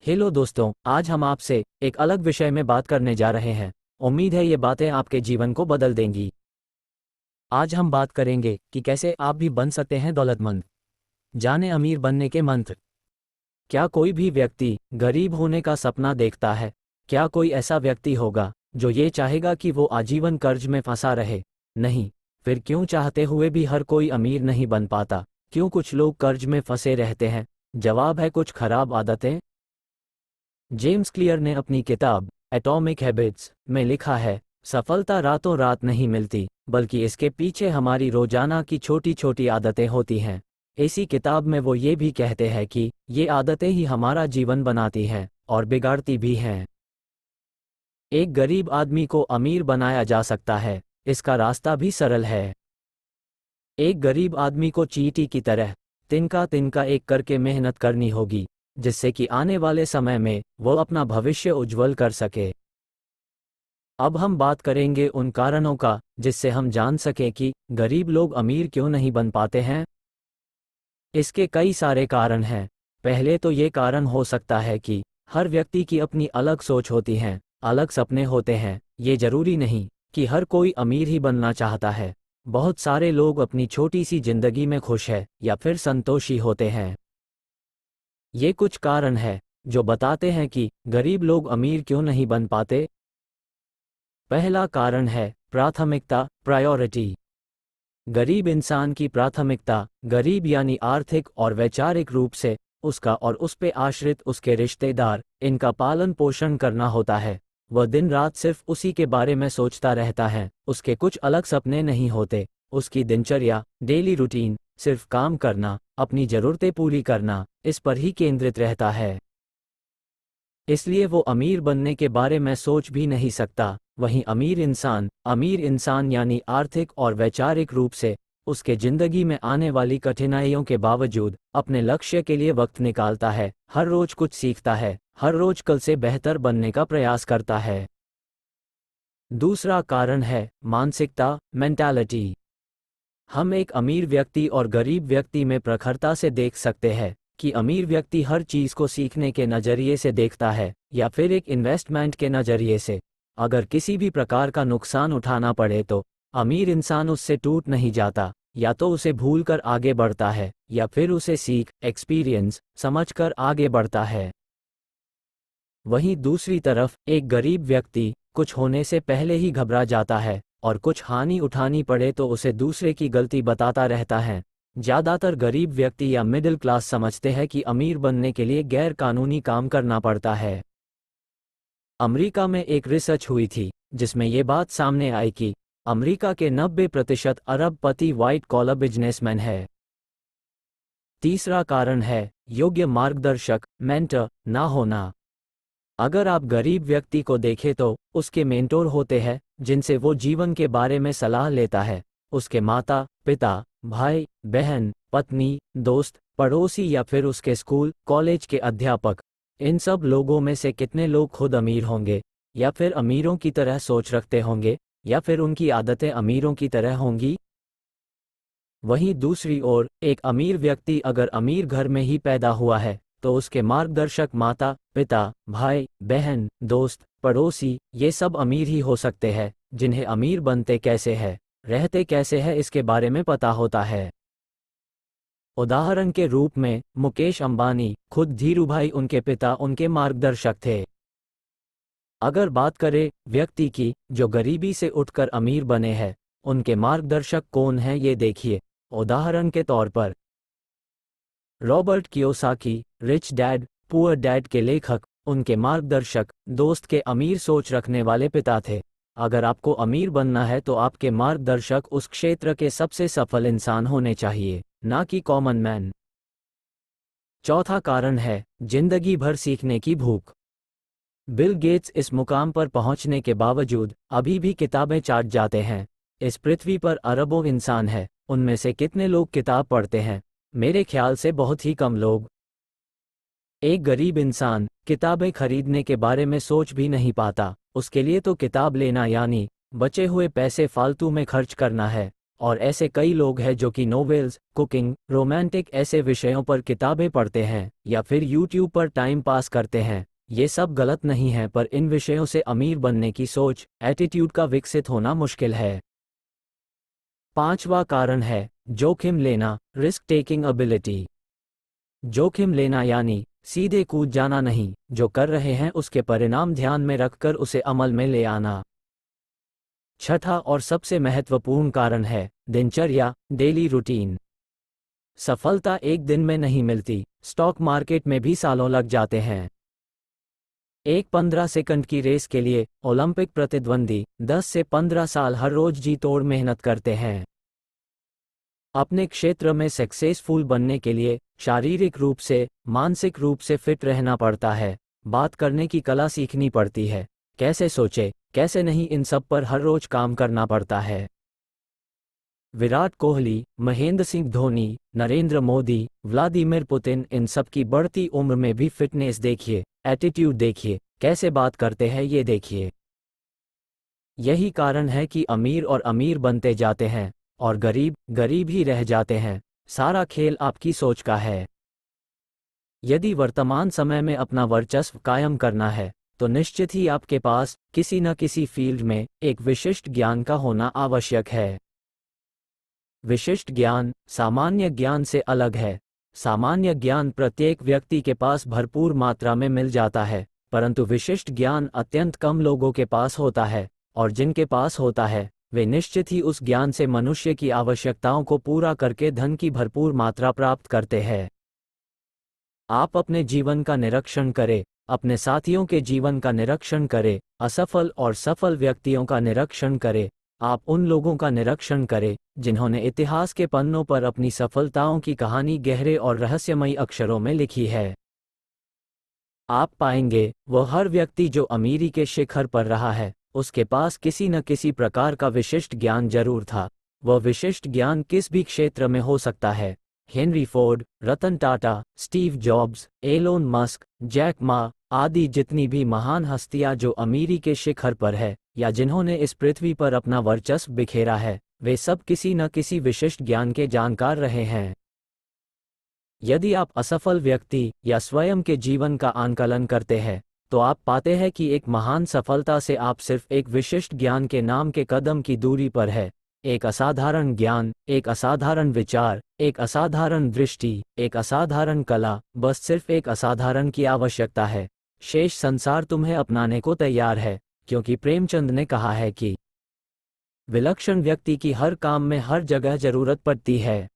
Hello दोस्तों, आज हम आपसे एक अलग विषय में बात करने जा रहे हैं। उम्मीद है ये बातें आपके जीवन को बदल देंगी। आज हम बात करेंगे कि कैसे आप भी बन सकते हैं दौलतमंद। जाने अमीर बनने के मंत्र। क्या कोई भी व्यक्ति गरीब होने का सपना देखता है? क्या कोई ऐसा व्यक्ति होगा जो ये चाहेगा कि वो आजीवन कर्ज में फंसा रहे? नहीं। फिर क्यों चाहते हुए भी हर कोई अमीर नहीं बन पाता? क्यों कुछ लोग कर्ज में फंसे रहते हैं? जवाब है कुछ खराब आदतें। जेम्स क्लियर ने अपनी किताब एटॉमिक हैबिट्स में लिखा है, सफलता रातों रात नहीं मिलती, बल्कि इसके पीछे हमारी रोजाना की छोटी छोटी आदतें होती हैं। इसी किताब में वो ये भी कहते हैं कि ये आदतें ही हमारा जीवन बनाती हैं और बिगाड़ती भी हैं। एक गरीब आदमी को अमीर बनाया जा सकता है, इसका रास्ता भी सरल है। एक गरीब आदमी को चींटी की तरह तिनका तिनका एक करके मेहनत करनी होगी, जिससे कि आने वाले समय में वो अपना भविष्य उज्जवल कर सके। अब हम बात करेंगे उन कारणों का जिससे हम जान सकें कि गरीब लोग अमीर क्यों नहीं बन पाते हैं। इसके कई सारे कारण हैं। पहले तो ये कारण हो सकता है कि हर व्यक्ति की अपनी अलग सोच होती है, अलग सपने होते हैं। ये जरूरी नहीं कि हर कोई अमीर ही बनना चाहता है। बहुत सारे लोग अपनी छोटी सी जिंदगी में खुश है या फिर संतोषी होते हैं। ये कुछ कारण हैं जो बताते हैं कि गरीब लोग अमीर क्यों नहीं बन पाते। पहला कारण है प्राथमिकता, प्रायोरिटी। गरीब इंसान की प्राथमिकता, गरीब यानी आर्थिक और वैचारिक रूप से उसका और उस पे आश्रित उसके रिश्तेदार, इनका पालन पोषण करना होता है। वह दिन रात सिर्फ उसी के बारे में सोचता रहता है, उसके कुछ अलग सपने नहीं होते। उसकी दिनचर्या, डेली रूटीन सिर्फ काम करना, अपनी ज़रूरतें पूरी करना, इस पर ही केंद्रित रहता है। इसलिए वो अमीर बनने के बारे में सोच भी नहीं सकता। वहीं अमीर इंसान यानी आर्थिक और वैचारिक रूप से उसके जिंदगी में आने वाली कठिनाइयों के बावजूद अपने लक्ष्य के लिए वक्त निकालता है, हर रोज कुछ सीखता है, हर रोज कल से बेहतर बनने का प्रयास करता है। दूसरा कारण है मानसिकता, मेंटालिटी। हम एक अमीर व्यक्ति और गरीब व्यक्ति में प्रखरता से देख सकते हैं कि अमीर व्यक्ति हर चीज को सीखने के नजरिए से देखता है या फिर एक इन्वेस्टमेंट के नजरिए से। अगर किसी भी प्रकार का नुकसान उठाना पड़े तो अमीर इंसान उससे टूट नहीं जाता, या तो उसे भूलकर आगे बढ़ता है या फिर उसे सीख, एक्सपीरियंस समझकर आगे बढ़ता है। वहीं दूसरी तरफ एक गरीब व्यक्ति कुछ होने से पहले ही घबरा जाता है और कुछ हानि उठानी पड़े तो उसे दूसरे की गलती बताता रहता है। ज्यादातर गरीब व्यक्ति या मिडिल क्लास समझते हैं कि अमीर बनने के लिए गैर कानूनी काम करना पड़ता है। अमेरिका में एक रिसर्च हुई थी जिसमें ये बात सामने आई कि अमेरिका के 90% अरबपति व्हाइट कॉलर बिजनेसमैन है। तीसरा कारण है योग्य मार्गदर्शक, मेंटर ना होना। अगर आप गरीब व्यक्ति को देखें तो उसके मेंटोर होते हैं जिनसे वो जीवन के बारे में सलाह लेता है। उसके माता पिता, भाई बहन, पत्नी, दोस्त, पड़ोसी या फिर उसके स्कूल कॉलेज के अध्यापक। इन सब लोगों में से कितने लोग खुद अमीर होंगे, या फिर अमीरों की तरह सोच रखते होंगे, या फिर उनकी आदतें अमीरों की तरह होंगी। वहीं दूसरी ओर एक अमीर व्यक्ति अगर अमीर घर में ही पैदा हुआ है तो उसके मार्गदर्शक माता पिता, भाई बहन, दोस्त, पड़ोसी ये सब अमीर ही हो सकते हैं, जिन्हें अमीर बनते कैसे है, रहते कैसे है इसके बारे में पता होता है। उदाहरण के रूप में मुकेश अंबानी, खुद धीरूभाई उनके पिता उनके मार्गदर्शक थे। अगर बात करें व्यक्ति की जो गरीबी से उठकर अमीर बने हैं, उनके मार्गदर्शक कौन हैं ये देखिए। उदाहरण के तौर पर Robert Kiyosaki, rich dad poor dad के लेखक, उनके मार्गदर्शक दोस्त के अमीर सोच रखने वाले पिता थे। अगर आपको अमीर बनना है तो आपके मार्गदर्शक उस क्षेत्र के सबसे सफल इंसान होने चाहिए, ना कि कॉमन मैन। चौथा कारण है जिंदगी भर सीखने की भूख। बिल गेट्स इस मुकाम पर पहुंचने के बावजूद अभी भी किताबें चाट जाते हैं। इस पृथ्वी पर अरबों इंसान हैं, उनमें से कितने लोग किताब पढ़ते हैं? मेरे ख्याल से बहुत ही कम लोग। एक गरीब इंसान किताबें खरीदने के बारे में सोच भी नहीं पाता। उसके लिए तो किताब लेना यानी बचे हुए पैसे फालतू में खर्च करना है, और ऐसे कई लोग हैं जो कि नोवेल्स, कुकिंग, रोमांटिक ऐसे विषयों पर किताबें पढ़ते हैं या फिर यूट्यूब पर टाइम पास करते हैं। ये सब गलत नहीं है, पर इन विषयों से अमीर बनने की सोच, एटीट्यूड का विकसित होना मुश्किल है। पांचवा कारण है जोखिम लेना, रिस्क टेकिंग एबिलिटी। जोखिम लेना यानी सीधे कूद जाना नहीं, जो कर रहे हैं उसके परिणाम ध्यान में रखकर उसे अमल में ले आना। छठा और सबसे महत्वपूर्ण कारण है दिनचर्या, डेली रूटीन। सफलता एक दिन में नहीं मिलती, स्टॉक मार्केट में भी सालों लग जाते हैं। एक 15 सेकंड की रेस के लिए ओलंपिक प्रतिद्वंदी 10 से 15 साल हर रोज जी तोड़ मेहनत करते हैं। अपने क्षेत्र में सक्सेसफुल बनने के लिए शारीरिक रूप से, मानसिक रूप से फिट रहना पड़ता है। बात करने की कला सीखनी पड़ती है, कैसे सोचे, कैसे नहीं, इन सब पर हर रोज काम करना पड़ता है। विराट कोहली, महेंद्र सिंह धोनी, नरेंद्र मोदी, व्लादिमीर पुतिन, इन सब की बढ़ती उम्र में भी फिटनेस देखिए, एटीट्यूड देखिए, कैसे बात करते हैं ये देखिए। यही कारण है कि अमीर और अमीर बनते जाते हैं और गरीब गरीब ही रह जाते हैं। सारा खेल आपकी सोच का है। यदि वर्तमान समय में अपना वर्चस्व कायम करना है तो निश्चित ही आपके पास किसी न किसी फील्ड में एक विशिष्ट ज्ञान का होना आवश्यक है। विशिष्ट ज्ञान सामान्य ज्ञान से अलग है। सामान्य ज्ञान प्रत्येक व्यक्ति के पास भरपूर मात्रा में मिल जाता है, परंतु विशिष्ट ज्ञान अत्यंत कम लोगों के पास होता है, और जिनके पास होता है वे निश्चित ही उस ज्ञान से मनुष्य की आवश्यकताओं को पूरा करके धन की भरपूर मात्रा प्राप्त करते हैं। आप अपने जीवन का निरीक्षण करें, अपने साथियों के जीवन का निरीक्षण करें, असफल और सफल व्यक्तियों का निरीक्षण करें। आप उन लोगों का निरीक्षण करें जिन्होंने इतिहास के पन्नों पर अपनी सफलताओं की कहानी गहरे और रहस्यमयी अक्षरों में लिखी है। आप पाएंगे वह हर व्यक्ति जो अमीरी के शिखर पर रहा है, उसके पास किसी न किसी प्रकार का विशिष्ट ज्ञान जरूर था। वह विशिष्ट ज्ञान किस भी क्षेत्र में हो सकता है। Henry Ford, Ratan Tata, Steve Jobs, Elon Musk, Jack Ma आदि जितनी भी महान हस्तियां जो अमीरी के शिखर पर है या जिन्होंने इस पृथ्वी पर अपना वर्चस्व बिखेरा है, वे सब किसी न किसी विशिष्ट ज्ञान के जानकार रहे हैं। यदि आप असफल व्यक्ति या स्वयं के जीवन का आंकलन करते हैं तो आप पाते हैं कि एक महान सफलता से आप सिर्फ एक विशिष्ट ज्ञान के नाम के कदम की दूरी पर है। एक असाधारण ज्ञान, एक असाधारण विचार, एक असाधारण दृष्टि, एक असाधारण कला, बस सिर्फ एक असाधारण की आवश्यकता है। शेष संसार तुम्हें अपनाने को तैयार है, क्योंकि प्रेमचंद ने कहा है कि विलक्षण व्यक्ति की हर काम में हर जगह जरूरत पड़ती है।